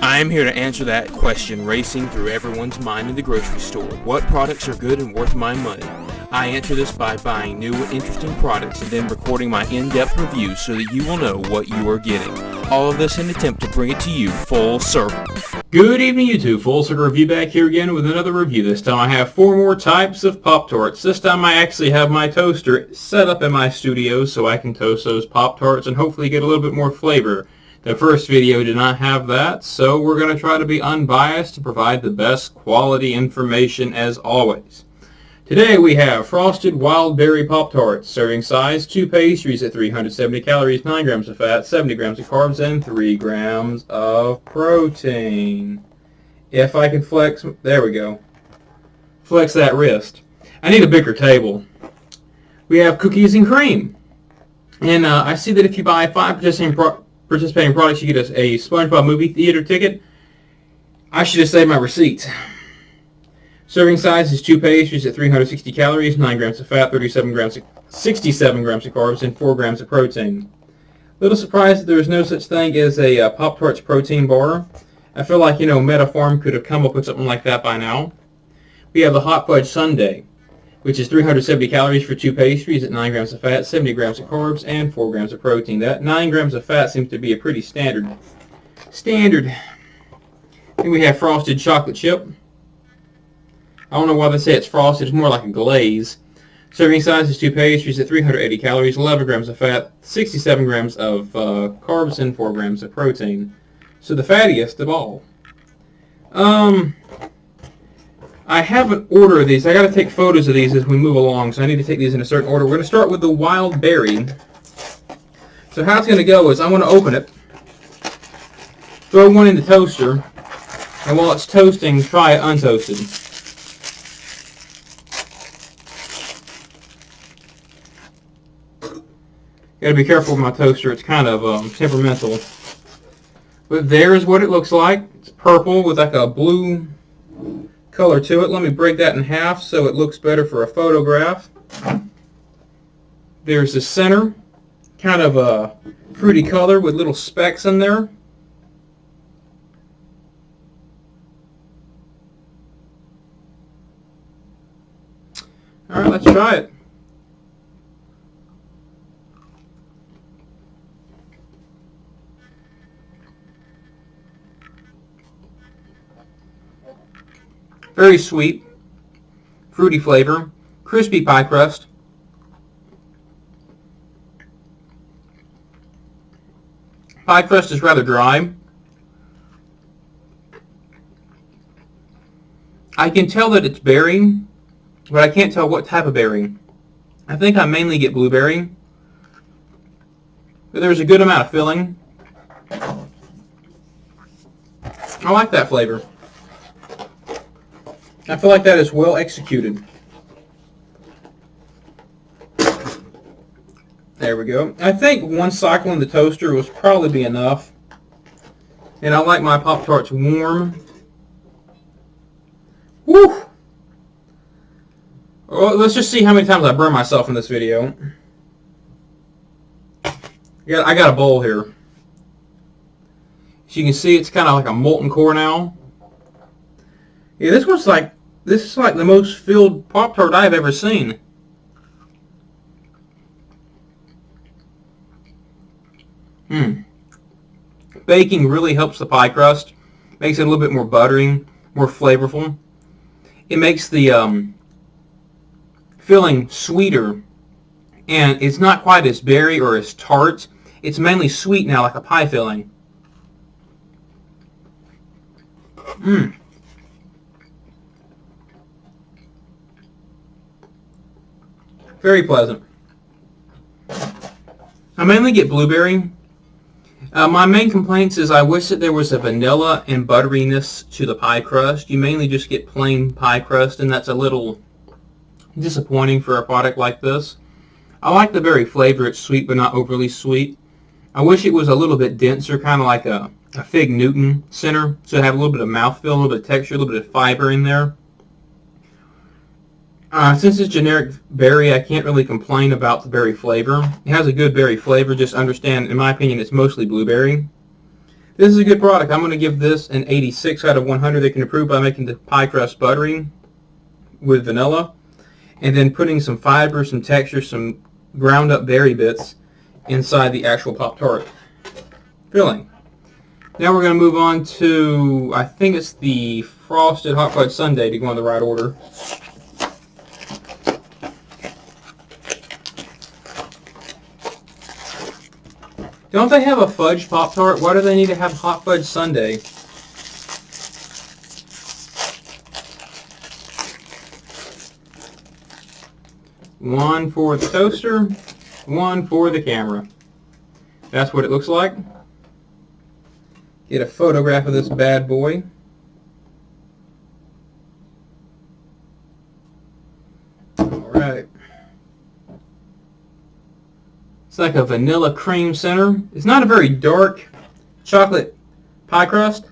I am here to answer that question racing through everyone's mind in the grocery store. What products are good and worth my money? I answer this by buying new and interesting products and then recording my in-depth reviews so that you will know what you are getting. All of this in an attempt to bring it to you full circle. Good evening, YouTube. Full Circle Review back here again with another review. This time I have 4 more types of Pop-Tarts. This time I actually have my toaster set up in my studio so I can toast those Pop-Tarts and hopefully get a little bit more flavor. The first video did not have that, so we're going to try to be unbiased to provide the best quality information as always. Today we have Frosted Wild Berry Pop-Tarts, serving size 2 pastries at 370 calories, 9 grams of fat, 70 grams of carbs, and 3 grams of protein. If I can flex, there we go, flex that wrist. I need a bigger table. We have cookies and cream. And I see that if you buy 5 participating products, you get a SpongeBob movie theater ticket. I should have saved my receipts. Serving size is 2 pastries at 360 calories, 9 grams of fat, 67 grams of carbs, and 4 grams of protein. Little surprised that there is no such thing as a Pop-Tarts protein bar. I feel like, Metafarm could have come up with something like that by now. We have the Hot Fudge Sundae, which is 370 calories for 2 pastries at 9 grams of fat, 70 grams of carbs, and 4 grams of protein. That 9 grams of fat seems to be a pretty standard. Then we have Frosted Chocolate Chip. I don't know why they say it's frosted. It's more like a glaze. Serving size is 2 pastries at 380 calories, 11 grams of fat, 67 grams of carbs, and 4 grams of protein. So the fattiest of all. I have an order of these. I got to take photos of these as we move along, so I need to take these in a certain order. We're going to start with the wild berry. So how it's going to go is I'm going to open it, throw one in the toaster, and while it's toasting, try it untoasted. Gotta be careful with my toaster, it's kind of temperamental. But there's what it looks like. It's purple with like a blue color to it. Let me break that in half so it looks better for a photograph. There's the center, kind of a fruity color with little specks in there. Alright, let's try it. Very sweet, fruity flavor, crispy pie crust. Pie crust is rather dry. I can tell that it's berry, but I can't tell what type of berry. I think I mainly get blueberry, but there's a good amount of filling. I like that flavor. I feel like that is well executed. There we go. I think one cycle in the toaster was probably be enough. And I like my Pop-Tarts warm. Woo! Well, let's just see how many times I burn myself in this video. I got a bowl here. As you can see, it's kind of like a molten core now. Yeah, this is like the most filled Pop-Tart I've ever seen. Baking really helps the pie crust. Makes it a little bit more buttery, more flavorful. It makes the filling sweeter, and it's not quite as berry or as tart. It's mainly sweet now, like a pie filling. Very pleasant. I mainly get blueberry. My main complaints is I wish that there was a vanilla and butteriness to the pie crust. You mainly just get plain pie crust, and that's a little disappointing for a product like this. I like the berry flavor. It's sweet but not overly sweet. I wish it was a little bit denser, kind of like a Fig Newton center, so it have a little bit of mouthfeel, a little bit of texture, a little bit of fiber in there. Since it's generic berry, I can't really complain about the berry flavor. It has a good berry flavor, just understand, in my opinion, it's mostly blueberry. This is a good product. I'm going to give this an 86 out of 100. They can improve by making the pie crust buttery with vanilla, and then putting some fiber, some texture, some ground up berry bits inside the actual Pop-Tart filling. Now we're going to move on to, I think it's the frosted hot fudge sundae to go in the right order. Don't they have a fudge Pop-Tart? Why do they need to have hot fudge sundae? One for the toaster, one for the camera. That's what it looks like. Get a photograph of this bad boy. Alright. It's like a vanilla cream center. It's not a very dark chocolate pie crust.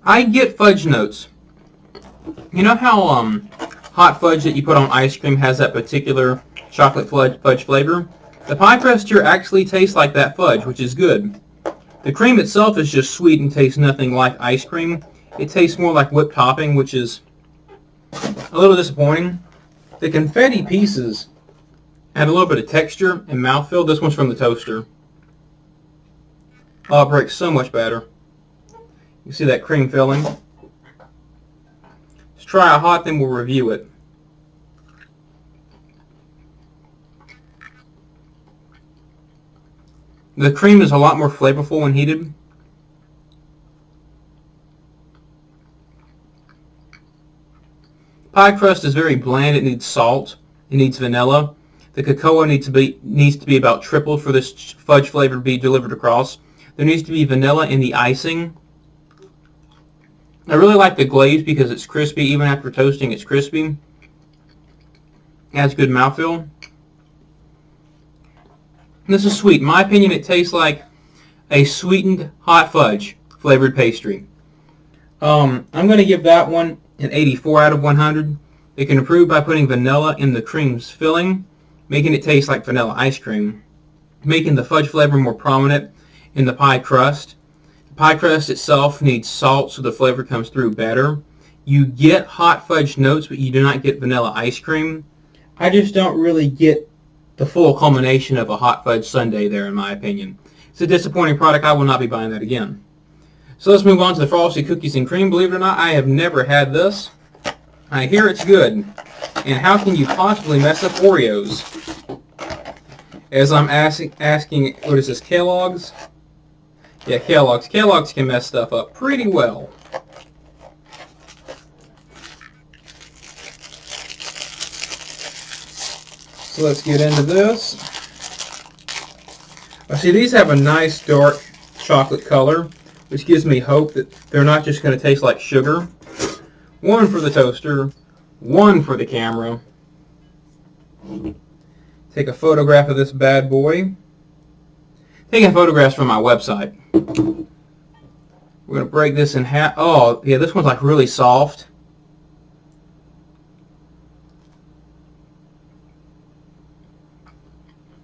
I get fudge notes. You know how hot fudge that you put on ice cream has that particular chocolate fudge flavor? The pie crust here actually tastes like that fudge, which is good. The cream itself is just sweet and tastes nothing like ice cream. It tastes more like whipped topping, which is a little disappointing. The confetti pieces add a little bit of texture and mouthfeel. This one's from the toaster. Oh, it breaks so much better. You see that cream filling? Let's try it hot, then we'll review it. The cream is a lot more flavorful when heated. Pie crust is very bland. It needs salt. It needs vanilla. The cocoa needs to be about tripled for this fudge flavor to be delivered across. There needs to be vanilla in the icing. I really like the glaze because it's crispy. Even after toasting, it's crispy. Adds good mouthfeel. This is sweet. In my opinion, it tastes like a sweetened hot fudge flavored pastry. I'm going to give that one an 84 out of 100. It can improve by putting vanilla in the cream's filling, making it taste like vanilla ice cream, making the fudge flavor more prominent in the pie crust. Pie crust itself needs salt so the flavor comes through better. You get hot fudge notes, but you do not get vanilla ice cream. I just don't really get the full culmination of a hot fudge sundae there, in my opinion. It's a disappointing product. I will not be buying that again. So let's move on to the frosted cookies and cream. Believe it or not, I have never had this. I hear it's good. And how can you possibly mess up Oreos? As I'm asking, what is this, Kellogg's? Yeah, Kellogg's. Kellogg's can mess stuff up pretty well. So let's get into this. I see these have a nice dark chocolate color, which gives me hope that they're not just going to taste like sugar. One for the toaster, one for the camera. Take a photograph of this bad boy. Taking photographs from my website. We're going to break this in half. Oh, yeah, this one's like really soft.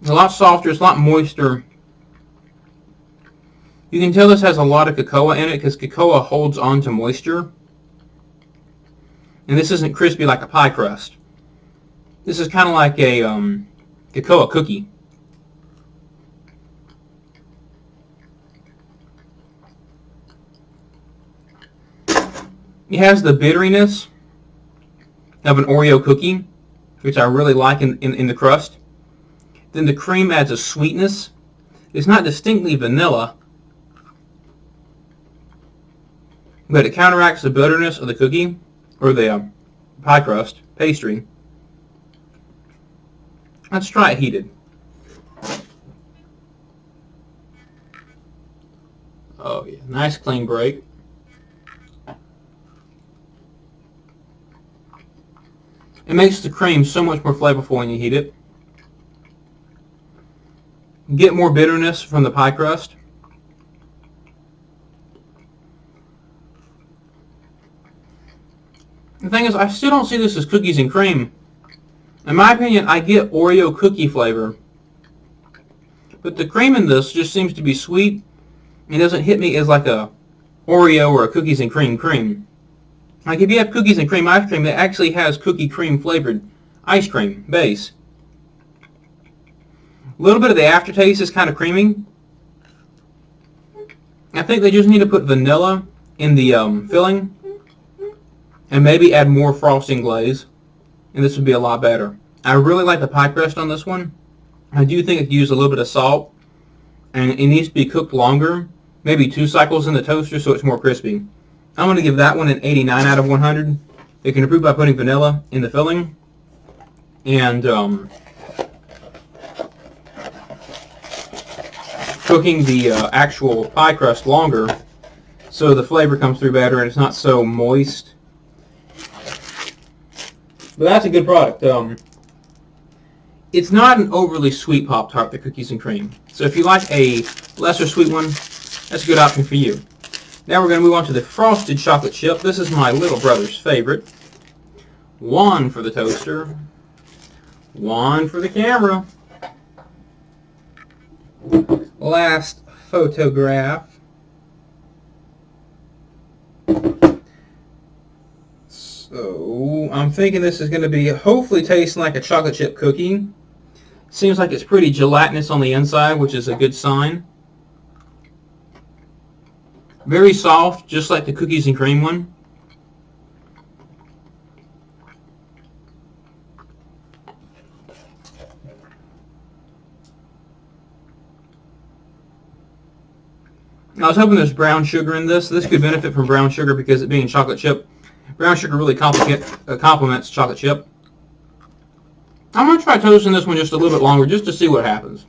It's a lot softer, it's a lot moister. You can tell this has a lot of cocoa in it because cocoa holds on to moisture. And this isn't crispy like a pie crust. This is kind of like a cocoa cookie. It has the bitteriness of an Oreo cookie, which I really like in the crust. Then the cream adds a sweetness. It's not distinctly vanilla, but it counteracts the bitterness of the cookie, or the pie crust, pastry. Let's try it heated. Oh yeah, nice clean break. It makes the cream so much more flavorful when you heat it. Get more bitterness from the pie crust. The thing is, I still don't see this as cookies and cream. In my opinion, I get Oreo cookie flavor. But the cream in this just seems to be sweet. It doesn't hit me as like a Oreo or a cookies and cream. Like if you have cookies and cream ice cream, it actually has cookie cream flavored ice cream base. A little bit of the aftertaste is kind of creamy. I think they just need to put vanilla in the filling and maybe add more frosting glaze, and this would be a lot better. I really like the pie crust on this one. I do think it could use a little bit of salt, and it needs to be cooked longer, maybe 2 cycles in the toaster so it's more crispy. I'm going to give that one an 89 out of 100. It can improve by putting vanilla in the filling and cooking the actual pie crust longer so the flavor comes through better and it's not so moist. But that's a good product. It's not an overly sweet Pop-Tart, the cookies and cream. So if you like a lesser sweet one, that's a good option for you. Now we're going to move on to the frosted chocolate chip. This is my little brother's favorite. 1 for the toaster. 1 for the camera. Last photograph. So I'm thinking this is going to be hopefully tasting like a chocolate chip cookie. Seems like it's pretty gelatinous on the inside, which is a good sign. Very soft, just like the cookies and cream one. I was hoping there's brown sugar in this. This could benefit from brown sugar because it being chocolate chip. Brown sugar really complements chocolate chip. I'm going to try toasting this one just a little bit longer just to see what happens.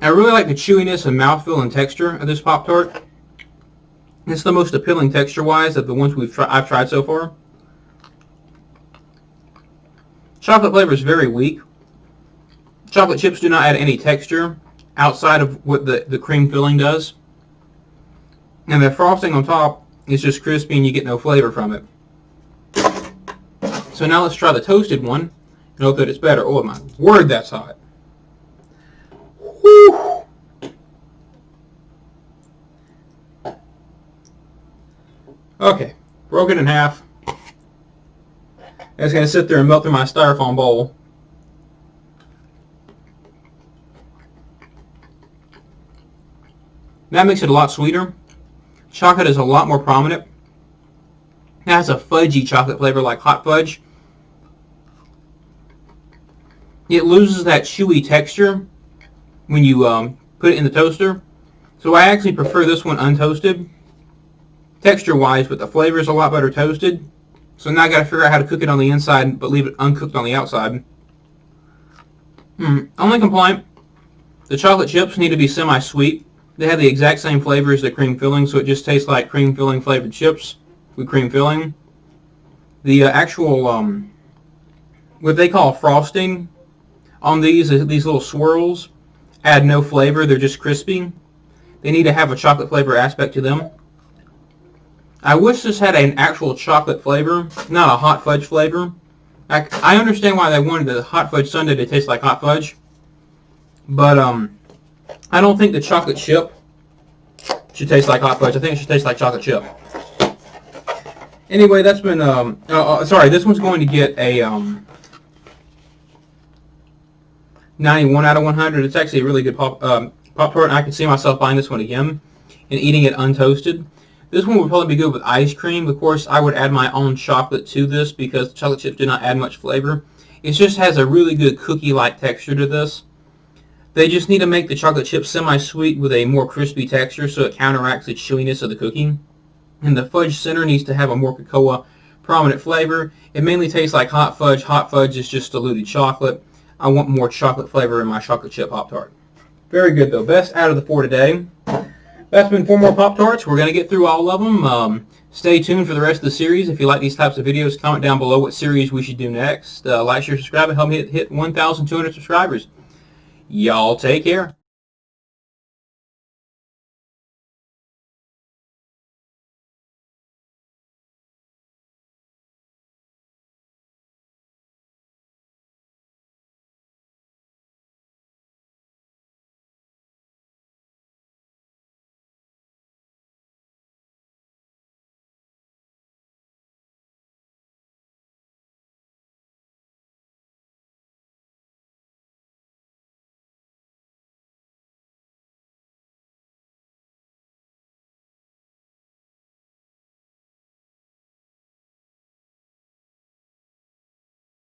I really like the chewiness and mouthfeel and texture of this Pop-Tart. It's the most appealing texture-wise of the ones I've tried so far. Chocolate flavor is very weak. Chocolate chips do not add any texture outside of what the cream filling does. And the frosting on top is just crispy and you get no flavor from it. So now let's try the toasted one and hope that it's better. Oh my word, that's hot. Whew. Okay, broke it in half. It's going to sit there and melt through my styrofoam bowl. That makes it a lot sweeter. Chocolate is a lot more prominent. It has a fudgy chocolate flavor like hot fudge. It loses that chewy texture when you put it in the toaster. So I actually prefer this one untoasted, texture-wise, but the flavor is a lot better toasted. So now I got to figure out how to cook it on the inside, but leave it uncooked on the outside. Only complaint, the chocolate chips need to be semi-sweet. They have the exact same flavor as the cream filling, so it just tastes like cream filling flavored chips with cream filling. The actual, what they call frosting on these little swirls, add no flavor. They're just crispy. They need to have a chocolate flavor aspect to them. I wish this had an actual chocolate flavor, not a hot fudge flavor. I understand why they wanted the hot fudge sundae to taste like hot fudge, but I don't think the chocolate chip should taste like hot fudge. I think it should taste like chocolate chip. Anyway, that's been, sorry, this one's going to get a 91 out of 100. It's actually a really good Pop-Tart, and I can see myself buying this one again and eating it untoasted. This one would probably be good with ice cream. Of course, I would add my own chocolate to this because the chocolate chips do not add much flavor. It just has a really good cookie-like texture to this. They just need to make the chocolate chip semi-sweet with a more crispy texture so it counteracts the chewiness of the cookie. And the fudge center needs to have a more cocoa prominent flavor. It mainly tastes like hot fudge. Hot fudge is just diluted chocolate. I want more chocolate flavor in my chocolate chip Pop-Tart. Very good though. Best out of the 4 today. That's been 4 more Pop-Tarts. We're going to get through all of them. Stay tuned for the rest of the series. If you like these types of videos, comment down below what series we should do next. Like, share, subscribe, and help me hit 1,200 subscribers. Y'all take care.